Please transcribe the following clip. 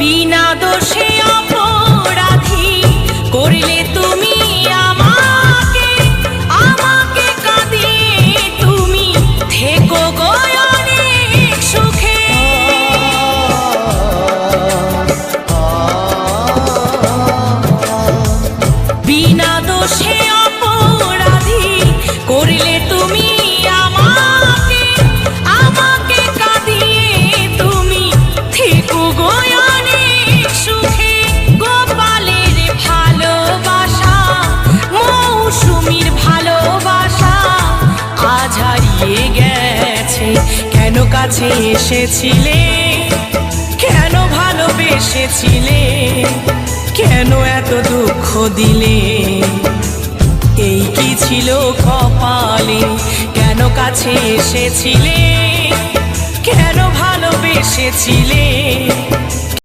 বিনা দোষে অপরাধী করলে তুমি আমাকে, আমাকে কাঁদিয়ে তুমি থেকো গো অনেক সুখে। বিনা দোষে অপরাধী করলে তুমি আমাকে, আমাকে কাঁদিয়ে তুমি থেকো গো অনেক সুখে। গোপালের ভালোবাসা, মৌসুমীর ভালোবাসা আজ হারিয়ে গেছে। কেন কাছে এসেছিলে, কেন ভালোবেসেছিলে, কেন এত দুঃখ দিলে? এই কি ছিল কপালে? কেন কাছে এসেছিলে, কেন ভালোবেসেছিলে,